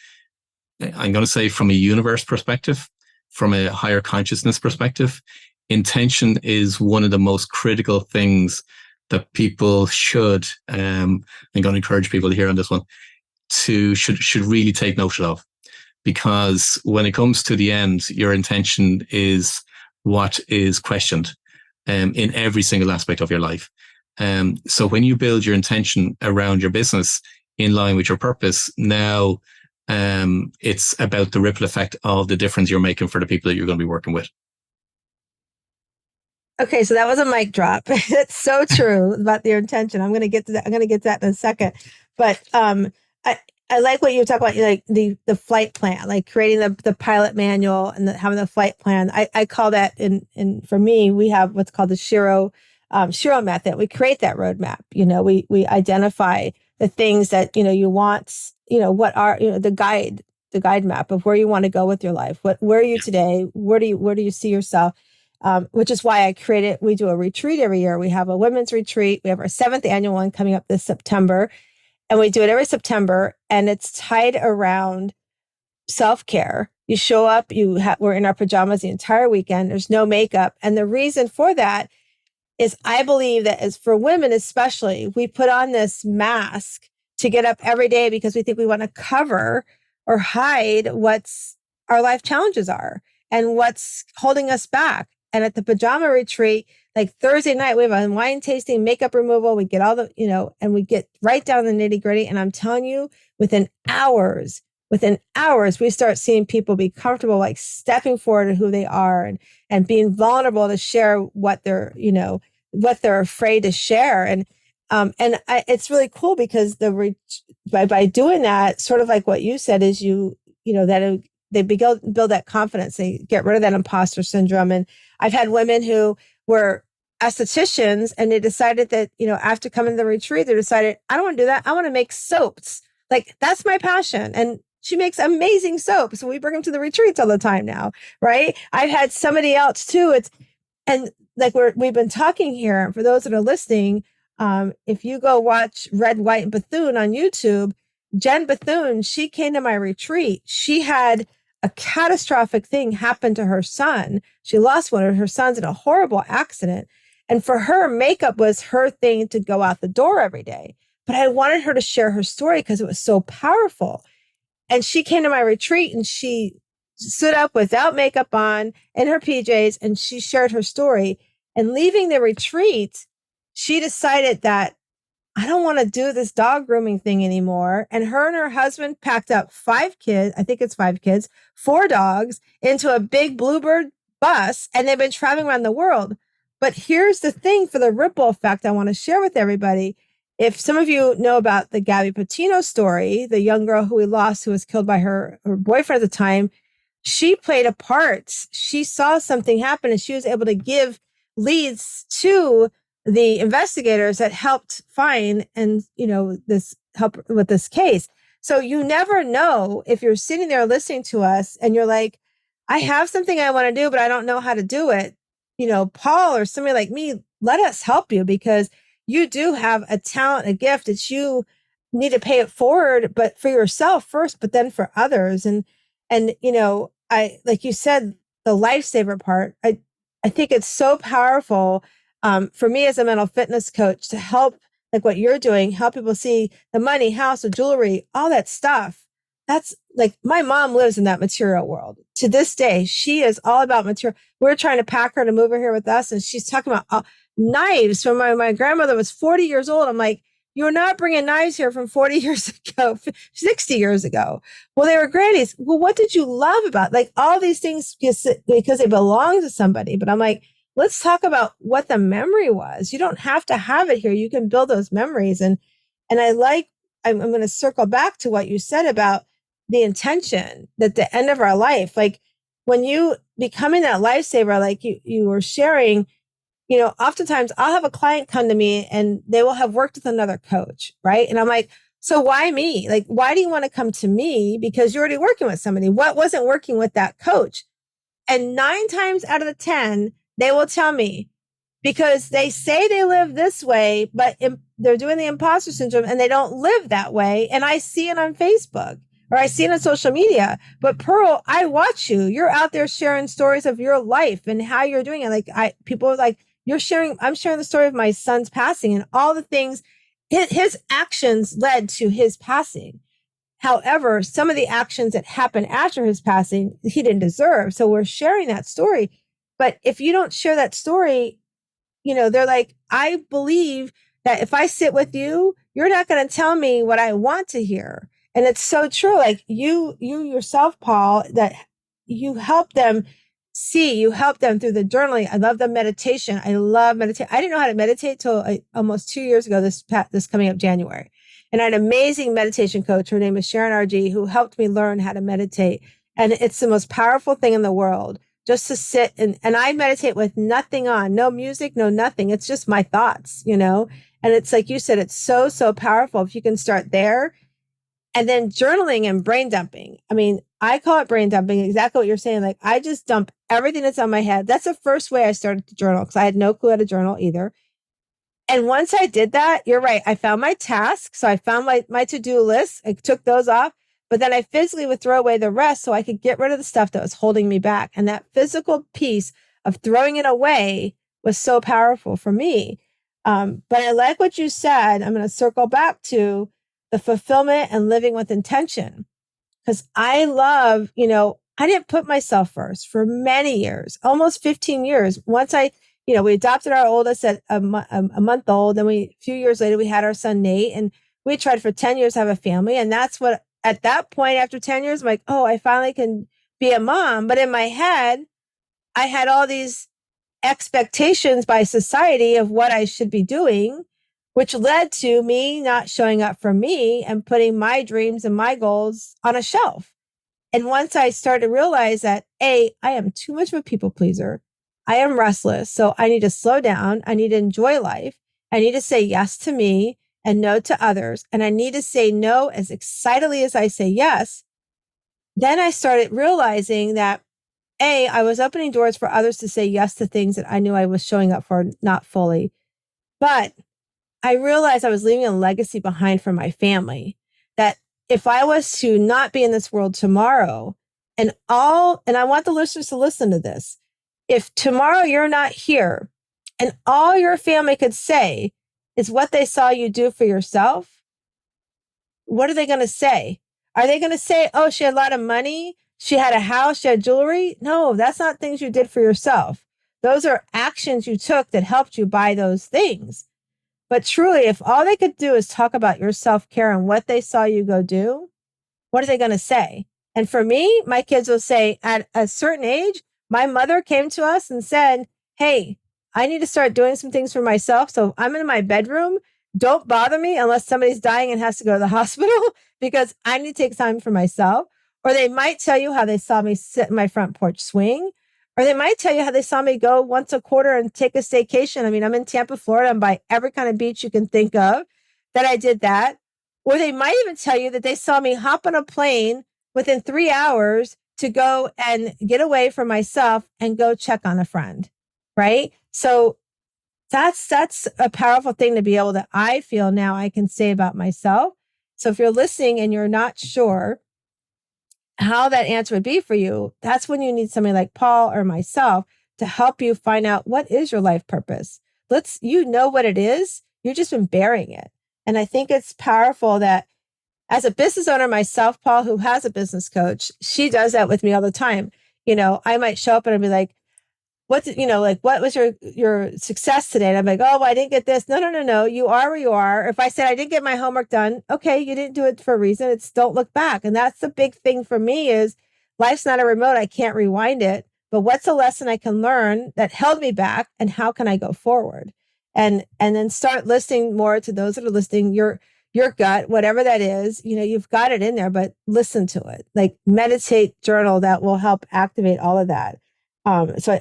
I'm going to say, from a universe perspective, from a higher consciousness perspective, intention is one of the most critical things that people should, I'm going to encourage people to hear on this one, should really take note of. Because when it comes to the end, your intention is what is questioned in every single aspect of your life. So when you build your intention around your business in line with your purpose, now it's about the ripple effect of the difference you're making for the people that you're going to be working with. Okay, so that was a mic drop. It's so true about your intention. I'm going to get to that. I'm going to get to that in a second. But I like what you talk about, like the flight plan, like creating the pilot manual and having the flight plan. I call that, in for me, we have what's called the Shiro method. We create that roadmap. We identify the things that you want. What are the guide map of where you want to go with your life. Where are you today? Where do you see yourself? Which is why I created, we do a retreat every year. We have a women's retreat. We have our 7th annual one coming up this September, and we do it every September, and it's tied around self-care. You show up, we're in our pajamas the entire weekend. There's no makeup. And the reason for that is I believe that as for women, especially, we put on this mask to get up every day because we think we want to cover or hide what's our life challenges are and what's holding us back. And at the pajama retreat, like Thursday night, we have a wine tasting, makeup removal. We get all the, and we get right down the nitty gritty. And I'm telling you, within hours, we start seeing people be comfortable, like stepping forward to who they are and being vulnerable to share what they're afraid to share. And it's really cool because by doing that, sort of like what you said, is they build that confidence. They get rid of that imposter syndrome. And I've had women who were estheticians, and they decided that, after coming to the retreat, they decided, I don't want to do that. I want to make soaps. Like, that's my passion. And she makes amazing soaps. So we bring them to the retreats all the time now, right? I've had somebody else too. And like we've been talking here, for those that are listening, if you go watch Red, White, and Bethune on YouTube, Jen Bethune, she came to my retreat. She had a catastrophic thing happen to her son. She lost one of her sons in a horrible accident. And for her, makeup was her thing to go out the door every day. But I wanted her to share her story because it was so powerful. And she came to my retreat and she stood up without makeup on in her PJs, and she shared her story. And leaving the retreat, she decided that I don't want to do this dog grooming thing anymore. And her husband packed up 5 kids, I think it's 5 kids, 4 dogs, into a big Bluebird bus, and they've been traveling around the world. But here's the thing for the ripple effect I want to share with everybody. If some of you know about the Gabby Patino story, the young girl who we lost, who was killed by her boyfriend at the time, she played a part. She saw something happen, and she was able to give leads to the investigators that helped find this help with this case. So you never know if you're sitting there listening to us and you're like, I have something I want to do, but I don't know how to do it. Paul or somebody like me, let us help you, because you do have a talent, a gift that you need to pay it forward, but for yourself first, but then for others. And I, like you said, the lifesaver part, I think it's so powerful for me as a mental fitness coach to help, like what you're doing, help people see the money, house, the jewelry, all that stuff. That's like, my mom lives in that material world. To this day, she is all about material. We're trying to pack her to move her here with us. And she's talking about knives from my grandmother was 40 years old. I'm like, you're not bringing knives here from 40 years ago, 60 years ago. Well, they were grannies. Well, what did you love about like all these things because they belong to somebody? But I'm like, let's talk about what the memory was. You don't have to have it here. You can build those memories. And I'm going to circle back to what you said about the intention at the end of our life. Like when you becoming that lifesaver, like you were sharing, oftentimes I'll have a client come to me and they will have worked with another coach, right? And I'm like, so why me? Like, why do you want to come to me? Because you're already working with somebody. What wasn't working with that coach? And 9 times out of the 10, they will tell me, because they say they live this way, but they're doing the imposter syndrome and they don't live that way. And I see it on Facebook or I see it on social media. But Pearl, I watch you. You're out there sharing stories of your life and how you're doing it. Like people are like, I'm sharing the story of my son's passing and all the things, his actions led to his passing. However, some of the actions that happened after his passing, he didn't deserve. So we're sharing that story. But if you don't share that story, they're like, I believe that if I sit with you, you're not going to tell me what I want to hear. And it's so true. Like you yourself, Paul, that you help them you help them through the journaling. I love the meditation. I love meditation. I didn't know how to meditate till almost 2 years ago, this coming up January. And I had an amazing meditation coach. Her name is Sharon RG, who helped me learn how to meditate. And it's the most powerful thing in the world, just to sit and I meditate with nothing on, no music, no nothing. It's just my thoughts, And it's like you said, it's so, so powerful if you can start there. And then journaling and brain dumping. I mean, I call it brain dumping, exactly what you're saying. Like I just dump everything that's on my head. That's the first way I started to journal, because I had no clue how to journal either. And once I did that, you're right. I found my tasks. So I found my to-do list. I took those off, but then I physically would throw away the rest so I could get rid of the stuff that was holding me back. And that physical piece of throwing it away was so powerful for me. But I like what you said. I'm going to circle back to the fulfillment and living with intention. Because I love, I didn't put myself first for many years, almost 15 years. Once we adopted our oldest at a month old. Then a few years later, we had our son, Nate, and we tried for 10 years to have a family. And that's what, at that point, after 10 years, I'm like, oh, I finally can be a mom. But in my head, I had all these expectations by society of what I should be doing, which led to me not showing up for me and putting my dreams and my goals on a shelf. And once I started to realize that, I am too much of a people pleaser. I am restless. So I need to slow down. I need to enjoy life. I need to say yes to me and no to others. And I need to say no as excitedly as I say yes. Then I started realizing that I was opening doors for others to say yes to things that I knew I was showing up for, not fully. But I realized I was leaving a legacy behind for my family, that if I was to not be in this world tomorrow, and I want the listeners to listen to this, if tomorrow you're not here and all your family could say is what they saw you do for yourself, what are they going to say? Are they going to say, oh, she had a lot of money, she had a house, she had jewelry? No, that's not things you did for yourself. Those are actions you took that helped you buy those things. But truly, if all they could do is talk about your self-care and what they saw you go do, what are they going to say? And for me, my kids will say at a certain age, my mother came to us and said, hey, I need to start doing some things for myself. So I'm in my bedroom. Don't bother me unless somebody's dying and has to go to the hospital, because I need to take time for myself. Or they might tell you how they saw me sit in my front porch swing. Or they might tell you how they saw me go once a quarter and take a staycation. I mean, I'm in Tampa, Florida. I'm by every kind of beach you can think of, that I did that. Or they might even tell you that they saw me hop on a plane within 3 hours to go and get away from myself and go check on a friend, right? So that's a powerful thing to be able to, I feel now I can say about myself. So if you're listening and you're not sure how that answer would be for you, that's when you need somebody like Paul or myself to help you find out what is your life purpose. You know what it is. You've just been bearing it. And I think it's powerful that as a business owner myself, Paul, who has a business coach, she does that with me all the time. I might show up and I'd be like, what was your success today? And I'm like, oh, well, I didn't get this. No. You are where you are. If I said I didn't get my homework done, okay, you didn't do it for a reason. It's don't look back. And that's the big thing for me is life's not a remote. I can't rewind it. But what's a lesson I can learn that held me back and how can I go forward? And then start listening more to those that are listening, your gut, whatever that is, you've got it in there, but listen to it, like meditate, journal, that will help activate all of that. So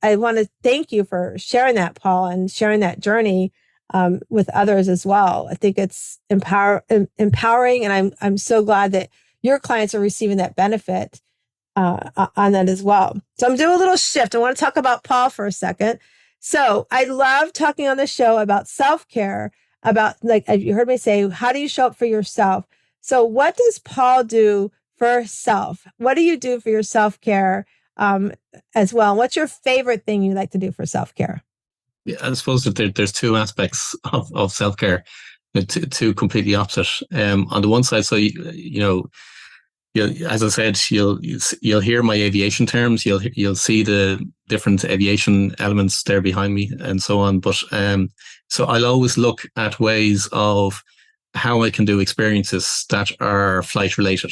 I want to thank you for sharing that, Paul, and sharing that journey with others as well. I think it's empowering, and I'm so glad that your clients are receiving that benefit on that as well. So I'm doing a little shift. I want to talk about Paul for a second. So I love talking on the show about self-care, about, like you heard me say, how do you show up for yourself? So what does Paul do for self? What do you do for your self-care as well? What's your favorite thing you like to do for self-care? Yeah, I suppose that there's two aspects of self-care, two completely opposite. On the one side, so as I said, you'll hear my aviation terms. You'll see the different aviation elements there behind me, and so on. But so I'll always look at ways of how I can do experiences that are flight related.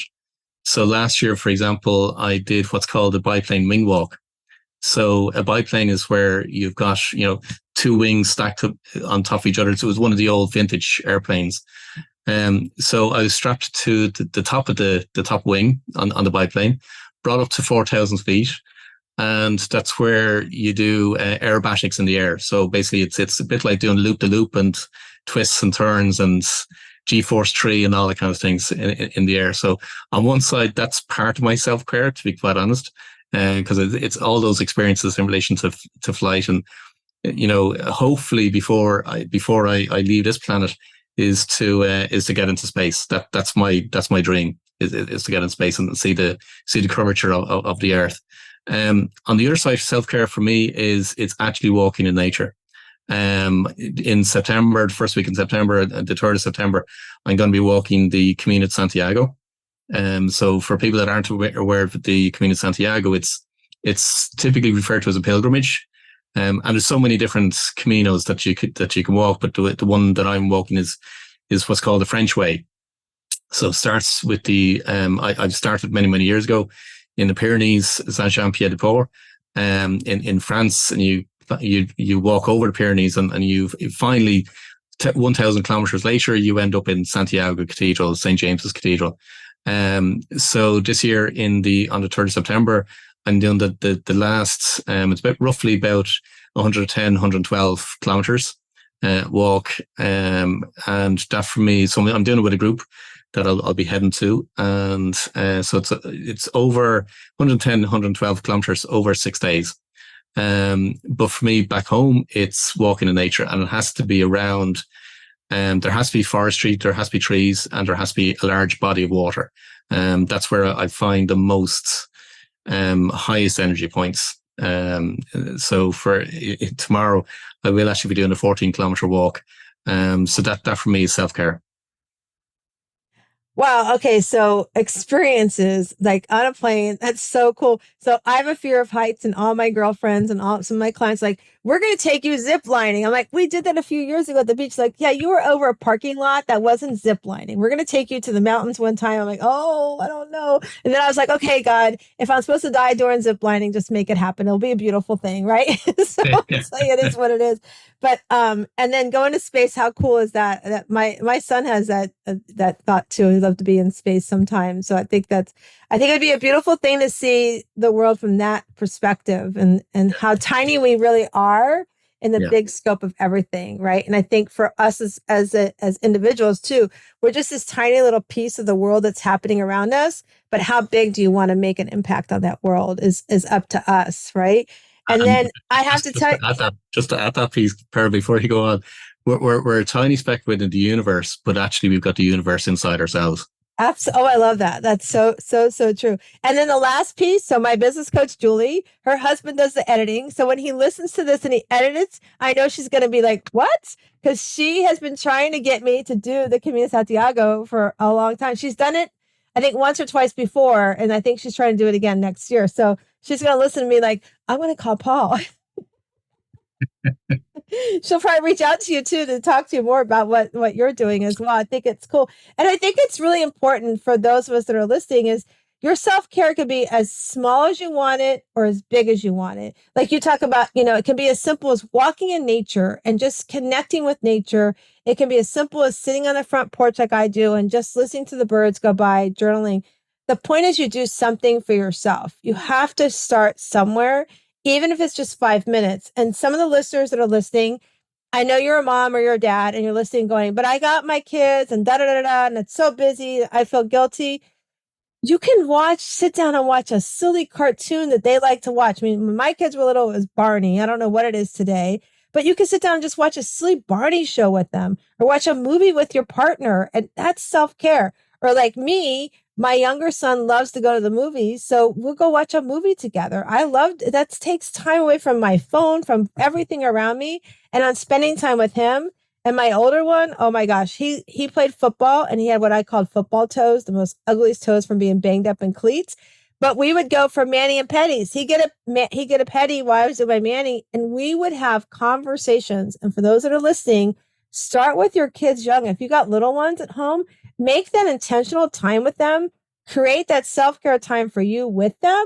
So last year, for example, I did what's called a biplane wing walk. So a biplane is where you've got, two wings stacked up on top of each other. So it was one of the old vintage airplanes. So I was strapped to the top of the top wing on the biplane, brought up to 4,000 feet. And that's where you do aerobatics in the air. So basically it's a bit like doing loop the loop and twists and turns and G-force 3 and all that kind of things in the air. So on one side, that's part of my self-care, to be quite honest, because it's all those experiences in relation to flight. And, hopefully before I leave this planet is to get into space. That's my dream is to get in space and see the curvature of the earth. On the other side, self-care for me it's actually walking in nature. In September, the first week in September, the 3rd of September, I'm going to be walking the Camino de Santiago. So for people that aren't aware of the Camino de Santiago, it's typically referred to as a pilgrimage. And there's so many different caminos that you can walk, but the one that I'm walking is what's called the French Way. So it starts with I've started many years ago in the Pyrenees, Saint-Jean-Pied-de-Port, in France, and you walk over the Pyrenees, and you finally 1,000 kilometers later you end up in Santiago Cathedral, St. James's Cathedral. So this year on the 3rd of September, I'm doing the last, it's roughly about 110, 112 kilometers walk. And that for me, so I'm doing it with a group that I'll be heading to. And so it's over 110, 112 kilometers over 6 days. But for me back home, it's walking in nature, and it has to be around, there has to be forestry, there has to be trees, and there has to be a large body of water. That's where I find the most highest energy points. So for tomorrow, I will actually be doing a 14-kilometer walk. So that for me is self-care. Wow. Okay. So experiences like on a plane, that's so cool. So I have a fear of heights, and all my girlfriends and some of my clients like, we're going to take you zip lining. I'm like, we did that a few years ago at the beach. Like, yeah, you were over a parking lot that wasn't zip lining. We're going to take you to the mountains one time. I'm like, oh, I don't know. And then I was like, okay, God, if I'm supposed to die during zip lining, just make it happen. It'll be a beautiful thing. Right. So it is what it is. But, and then going to space, how cool is that? That my son has that thought too. He'd love to be in space sometime. So I think it'd be a beautiful thing to see the world from that perspective, and how tiny we really are in the Yeah. big scope of everything, right? And I think for us as individuals too, we're just this tiny little piece of the world that's happening around us. But how big do you want to make an impact on that world is up to us, right? And And then I have to tell you, just to add that piece, Per, before you go on, we're a tiny speck within the universe, but actually we've got the universe inside ourselves. absolutely. Oh, I love that. That's so true. And then the last piece. So my business coach, Julie, her husband does the editing. So when he listens to this and he edits, I know she's going to be like, what? Because she has been trying to get me to do the Camino Santiago for a long time. She's done it, I think, once or twice before. And I think she's trying to do it again next year. So she's going to listen to me like, I'm going to call Paul. She'll probably reach out to you too to talk to you more about what you're doing as well. I think it's cool. And I think it's really important for those of us that are listening is your self-care could be as small as you want it or as big as you want it. Like you talk about, it can be as simple as walking in nature and just connecting with nature. It can be as simple as sitting on the front porch like I do and just listening to the birds go by, journaling. The point is you do something for yourself. You have to start somewhere, even if it's just 5 minutes. And some of the listeners that are listening, I know you're a mom or you're a dad and you're listening going, but I got my kids and da da da da, and it's so busy. I feel guilty. You can sit down and watch a silly cartoon that they like to watch. I mean, when my kids were little, it was Barney. I don't know what it is today, but you can sit down and just watch a silly Barney show with them or watch a movie with your partner. And that's self-care. Or like me, my younger son loves to go to the movies. So we'll go watch a movie together. I loved that takes time away from my phone, from everything around me. And on spending time with him. And my older one, oh my gosh, he played football and he had what I called football toes, the most ugliest toes from being banged up in cleats. But we would go for Manny and Petties. He get a petty while I was doing my Manny, and we would have conversations. And for those that are listening, start with your kids young. If you got little ones at home, make that intentional time with them. Create that self-care time for you with them.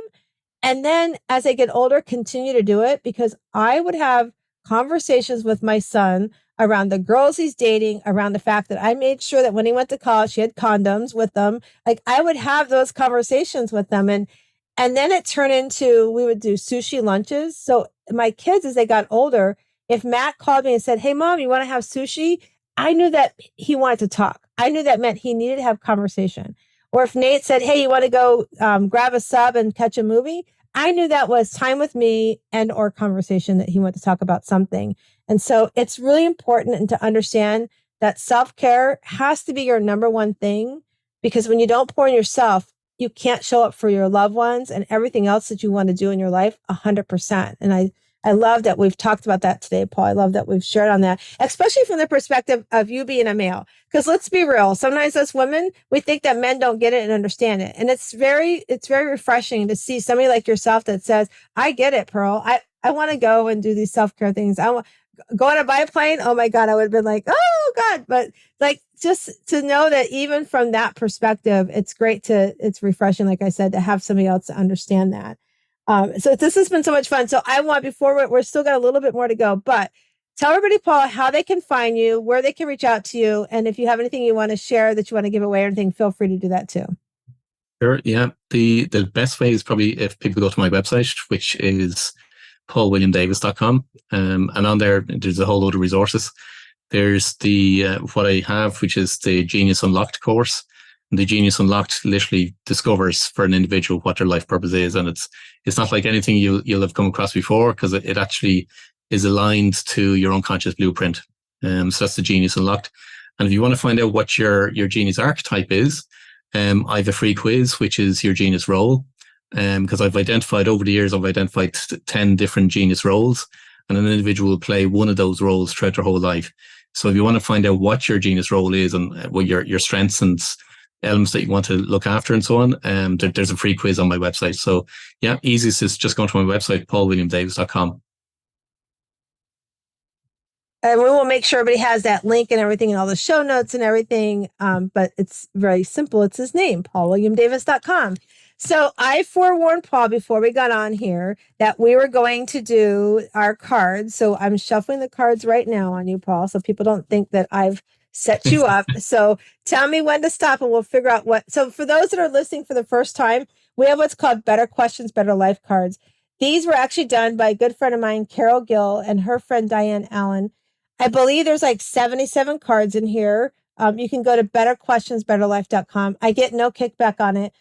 And then as they get older, continue to do it, because I would have conversations with my son around the girls he's dating, around the fact that I made sure that when he went to college, he had condoms with them. Like I would have those conversations with them. And then it turned into, we would do sushi lunches. So my kids, as they got older, if Matt called me and said, hey, Mom, you want to have sushi? I knew that he wanted to talk. I knew that meant he needed to have conversation. Or if Nate said, hey, you want to go grab a sub and catch a movie? I knew that was time with me and or conversation, that he wanted to talk about something. And so it's really important to understand that self-care has to be your number one thing, because when you don't pour in yourself, you can't show up for your loved ones and everything else that you want to do in your life 100%. And I love that we've talked about that today, Paul. I love that we've shared on that, especially from the perspective of you being a male. Because let's be real, sometimes us women, we think that men don't get it and understand it. And it's very refreshing to see somebody like yourself that says, I get it, Pearl. I want to go and do these self-care things. I want go on a biplane. Oh my God, I would have been like, oh God. But like, just to know that even from that perspective, it's refreshing, like I said, to have somebody else to understand that. So this has been so much fun. So I want, before we're still got a little bit more to go, but tell everybody, Paul, how they can find you, where they can reach out to you. And if you have anything you want to share that you want to give away or anything, feel free to do that too. Sure. Yeah. The best way is probably if people go to my website, which is paulwilliamdavis.com. And on there's a whole load of resources. There's what I have, which is the Genius Unlocked course. And the Genius Unlocked literally discovers for an individual what their life purpose is. And it's not like anything you'll have come across before, because it actually is aligned to your unconscious blueprint. So that's the Genius Unlocked. And if you want to find out what your genius archetype is, I have a free quiz, which is your genius role. Because over the years, I've identified 10 different genius roles, and an individual will play one of those roles throughout their whole life. So if you want to find out what your genius role is and what your strengths and elements that you want to look after and so on, there's a free quiz on my website. So yeah, easiest is just going to my website, paulwilliamdavis.com. And we will make sure everybody has that link and everything and all the show notes and everything. But it's very simple. It's his name, paulwilliamdavis.com. So I forewarned Paul before we got on here that we were going to do our cards. So I'm shuffling the cards right now on you, Paul, so people don't think that I've set you up. So tell me when to stop and we'll figure out what. So for those that are listening for the first time, we have what's called Better Questions, Better Life cards. These were actually done by a good friend of mine, Carol Gill, and her friend, Diane Allen. I believe there's like 77 cards in here. You can go to betterquestionsbetterlife.com. I get no kickback on it.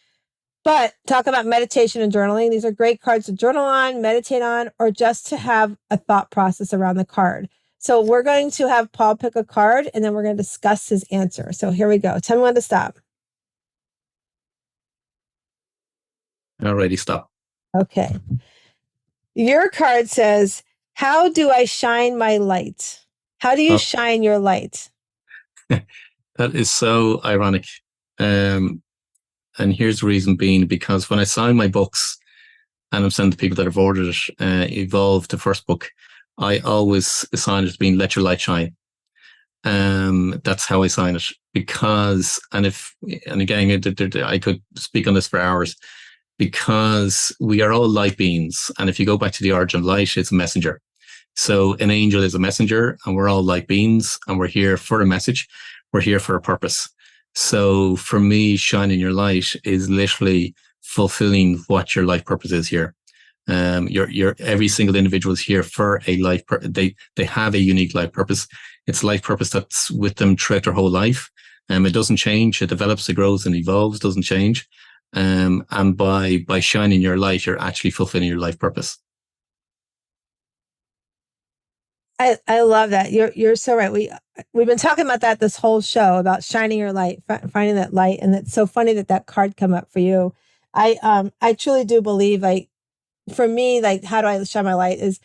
But talk about meditation and journaling. These are great cards to journal on, meditate on, or just to have a thought process around the card. So we're going to have Paul pick a card, and then we're going to discuss his answer. So here we go. Tell me when to stop. Alrighty, stop. Okay. Your card says, how do I shine my light? How do you shine your light? That is so ironic. And here's the reason being, because when I sign my books, and I'm sending to people that have ordered it, Evolve, the first book, I always sign it as being let your light shine. That's how I sign it, because, and again, I could speak on this for hours, because we are all light beings. And if you go back to the origin of light, it's a messenger. So an angel is a messenger, and we're all light beings, and we're here for a message. We're here for a purpose. So for me, shining your light is literally fulfilling what your life purpose is here. Every single individual is here for a life. They have a unique life purpose. It's a life purpose that's with them throughout their whole life. It doesn't change. It develops, it grows, and evolves. Doesn't change. And by shining your light, you're actually fulfilling your life purpose. I love that. You're so right. We've been talking about that this whole show, about shining your light, finding that light, and it's so funny that card come up for you. I truly do believe, like, for me, like, how do I shine my light is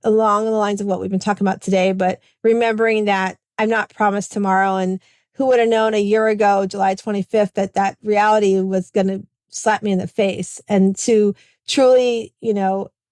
along the lines of what we've been talking about today, but remembering that I'm not promised tomorrow, and who would have known a year ago, July 25th, that reality was going to slap me in the face, and to truly,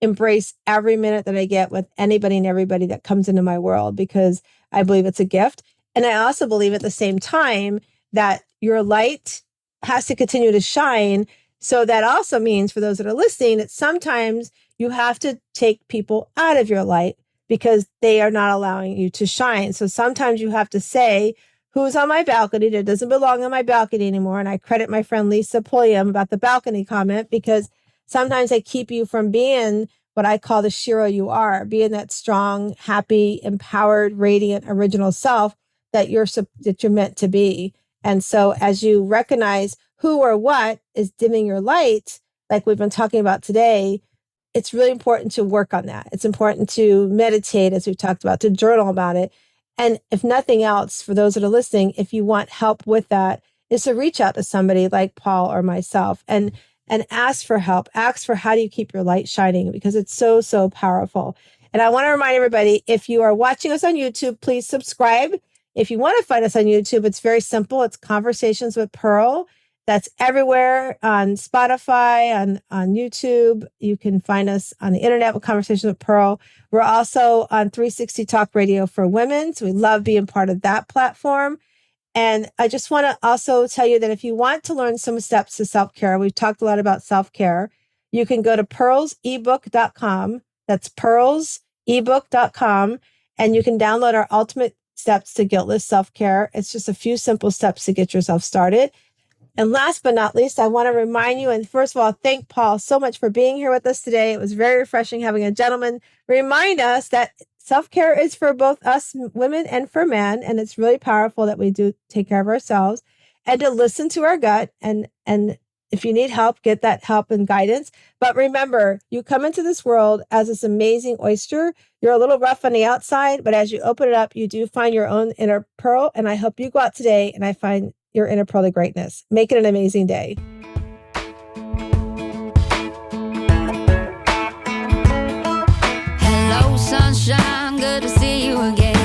embrace every minute that I get with anybody and everybody that comes into my world, because I believe it's a gift. And I also believe at the same time that your light has to continue to shine. So that also means, for those that are listening, that sometimes you have to take people out of your light because they are not allowing you to shine. So sometimes you have to say, who's on my balcony that doesn't belong on my balcony anymore? And I credit my friend Lisa Pulliam about the balcony comment, because sometimes I keep you from being what I call the Shiro you are, being that strong, happy, empowered, radiant, original self that you're meant to be. And so as you recognize who or what is dimming your light, like we've been talking about today, it's really important to work on that. It's important to meditate, as we've talked about, to journal about it. And if nothing else, for those that are listening, if you want help with that, is to reach out to somebody like Paul or myself and ask for help. Ask for, how do you keep your light shining? Because it's so, so powerful. And I want to remind everybody, if you are watching us on YouTube, please subscribe. If you want to find us on YouTube, it's very simple. It's Conversations with Pearl. That's everywhere, on Spotify, on YouTube. You can find us on the internet with Conversations with Pearl. We're also on 360 Talk Radio for Women. So we love being part of that platform. And I just want to also tell you that if you want to learn some steps to self-care, we've talked a lot about self-care. You can go to pearlsebook.com. That's pearlsebook.com. And you can download our ultimate steps to guiltless self-care. It's just a few simple steps to get yourself started. And last but not least, I want to remind you, and first of all, thank Paul so much for being here with us today. It was very refreshing having a gentleman remind us that self-care is for both us women and for men. And it's really powerful that we do take care of ourselves and to listen to our gut. And if you need help, get that help and guidance. But remember, you come into this world as this amazing oyster. You're a little rough on the outside, but as you open it up, you do find your own inner pearl. And I hope you go out today and I find your inner pearl of greatness. Make it an amazing day. Hello, sunshine, good to see you again.